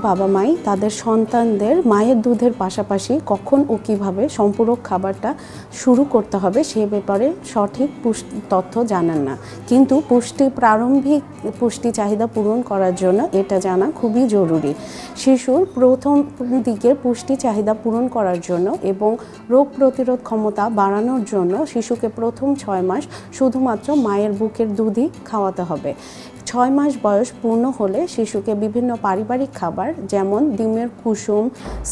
বাবা মাই তাদের সন্তানদের মায়ের দুধের পাশাপাশি কখন ও কীভাবে সম্পূরক খাবারটা শুরু করতে হবে সে ব্যাপারে সঠিক তথ্য জানেন না, কিন্তু প্রারম্ভিক পুষ্টি চাহিদা পূরণ করার জন্য এটা জানা খুবই জরুরি। শিশুর প্রথম দিকের পুষ্টি চাহিদা পূরণ করার জন্য এবং রোগ প্রতিরোধ ক্ষমতা বাড়ানোর জন্য শিশুকে প্রথম 6 মাস শুধুমাত্র মায়ের বুকের দুধই খাওয়াতে হবে। 6 মাস বয়স পূর্ণ হলে শিশুকে বিভিন্ন পারিবারিক খাবার যেমন ডিমের কুসুম,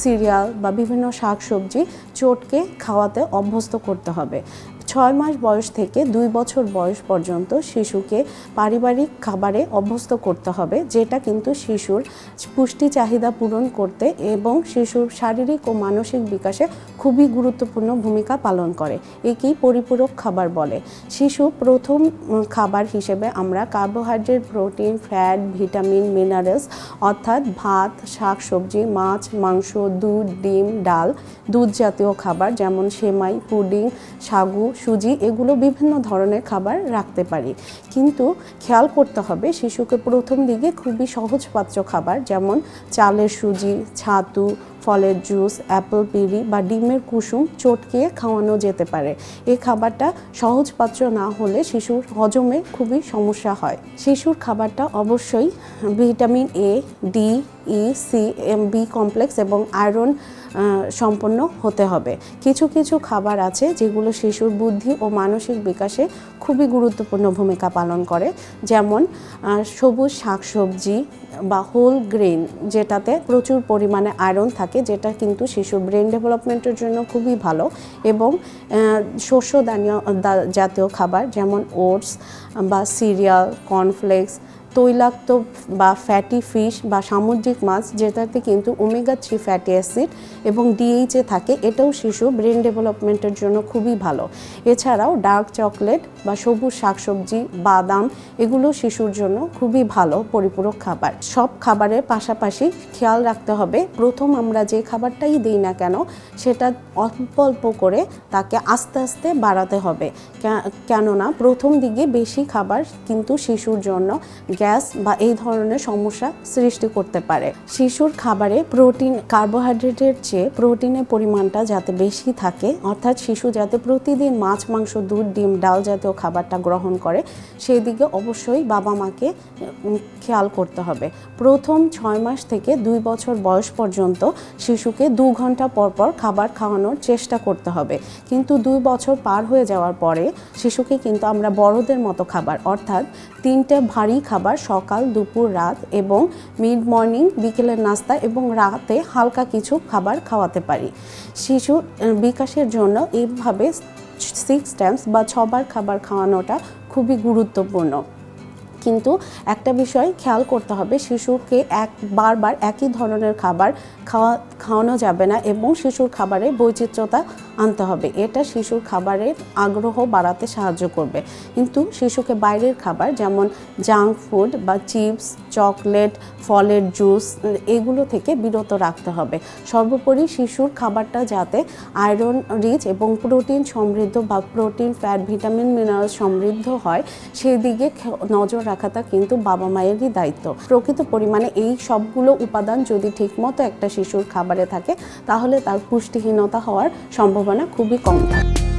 সিরিয়াল বা বিভিন্ন শাকসবজি চটকে খাওয়াতে অভ্যস্ত করতে হবে। 6 মাস বয়স থেকে 2 বছর বয়স পর্যন্ত শিশুকে পারিবারিক খাবারে অভ্যস্ত করতে হবে, যেটা কিন্তু শিশুর পুষ্টি চাহিদা পূরণ করতে এবং শিশুর শারীরিক ও মানসিক বিকাশে খুবই গুরুত্বপূর্ণ ভূমিকা পালন করে। একেই পরিপূরক খাবার বলে। শিশু প্রথম খাবার হিসেবে আমরা carbohydrate, protein, fat, vitamin, minerals অর্থাৎ ভাত, শাকসবজি, মাছ, মাংস, দুধ, ডিম, ডাল, দুধ জাতীয় খাবার যেমন সেমাই, পুডিং, সাগু, সুজি এগুলো বিভিন্ন ধরনের খাবার রাখতে পারি। কিন্তু খেয়াল করতে হবে শিশুকে প্রথম দিকে খুবই সহজপাচ্য খাবার যেমন চালের সুজি, ছাতু, ফলের জুস, অ্যাপল পিউরি বা ডিমের কুসুম চটকিয়ে খাওয়ানো যেতে পারে। এই খাবারটা সহজপাচ্য না হলে শিশুর হজমে খুবই সমস্যা হয়। শিশুর খাবারটা অবশ্যই vitamin A, D, E, C, B complex এবং আয়রন সম্পন্ন হতে হবে। কিছু কিছু খাবার আছে যেগুলো শিশুর বুদ্ধি ও মানসিক বিকাশে খুবই গুরুত্বপূর্ণ ভূমিকা পালন করে, যেমন সবুজ শাকসবজি বা হোল গ্রেন, যেটাতে প্রচুর পরিমাণে আয়রন থাকে, যেটা কিন্তু শিশুর ব্রেন ডেভেলপমেন্টের জন্য খুবই ভালো, এবং শস্য জাতীয় খাবার যেমন ওটস বা সিরিয়াল, কর্নফ্লেক্স, তৈলাক্ত বা ফ্যাটি ফিশ বা সামুদ্রিক মাছ যেটাতে কিন্তু ওমেগা 3 ফ্যাটি অ্যাসিড এবং ডিএইচএ থাকে, এটাও শিশু ব্রেন ডেভেলপমেন্টের জন্য খুবই ভালো। এছাড়াও ডার্ক চকলেট বা সবুজ শাকসবজি, বাদাম এগুলো শিশুর জন্য খুবই ভালো পরিপূরক খাবার। সব খাবারের পাশাপাশি খেয়াল রাখতে হবে প্রথম আমরা যে খাবারটাই দিই না কেন সেটা অল্প অল্প করে তাকে আস্তে আস্তে বাড়াতে হবে, কেননা প্রথম দিকে বেশি খাবার কিন্তু শিশুর জন্য গ্যাস বা এই ধরনের সমস্যা সৃষ্টি করতে পারে। শিশুর খাবারে কার্বোহাইড্রেটের চেয়ে প্রোটিনের পরিমাণটা যাতে বেশি থাকে, অর্থাৎ শিশু যাতে প্রতিদিন মাছ, মাংস, দুধ, ডিম, ডাল জাতীয় খাবারটা গ্রহণ করে সেই দিকে অবশ্যই বাবা মাকে খেয়াল করতে হবে। প্রথম 6 মাস থেকে 2 বছর বয়স পর্যন্ত শিশুকে 2 ঘন্টা পর পর খাবার খাওয়ানোর চেষ্টা করতে হবে, কিন্তু 2 বছর পার হয়ে যাওয়ার পরে শিশুকে কিন্তু আমরা বড়দের মতো খাবার অর্থাৎ 3টে ভারী খাবার সকাল, দুপুর, রাত এবং মিড মর্নিং, বিকেলের নাস্তা এবং রাতে হালকা কিছু খাবার খাওয়াতে পারি। শিশুর বিকাশের জন্য এইভাবে 6 টাইমস বা 6 বার খাবার খাওয়ানোটা খুবই গুরুত্বপূর্ণ। কিন্তু একটা বিষয় খেয়াল করতে হবে, শিশুকে বারবার একই ধরনের খাবার খাওয়ানো যাবে না এবং শিশুর খাবারে বৈচিত্র্যতা আনতে হবে। এটা শিশুর খাবারের আগ্রহ বাড়াতে সাহায্য করবে। কিন্তু শিশুকে বাইরের খাবার যেমন জাঙ্ক ফুড বা চিপস, চকলেট, ফলের জুস এগুলো থেকে বিরত রাখতে হবে। সর্বোপরি শিশুর খাবারটা যাতে আয়রন রিচ এবং প্রোটিন সমৃদ্ধ বা প্রোটিন, ফ্যাট, ভিটামিন, মিনারেল সমৃদ্ধ হয় সেই দিকে নজর রাখাটা কিন্তু বাবা মায়েরই দায়িত্ব। প্রকৃত পরিমাণে এই সবগুলো উপাদান যদি ঠিকমতো একটা শিশুর খাবারে থাকে তাহলে তার পুষ্টিহীনতা হওয়ার সম্ভাবনা খুবই কম থাকে।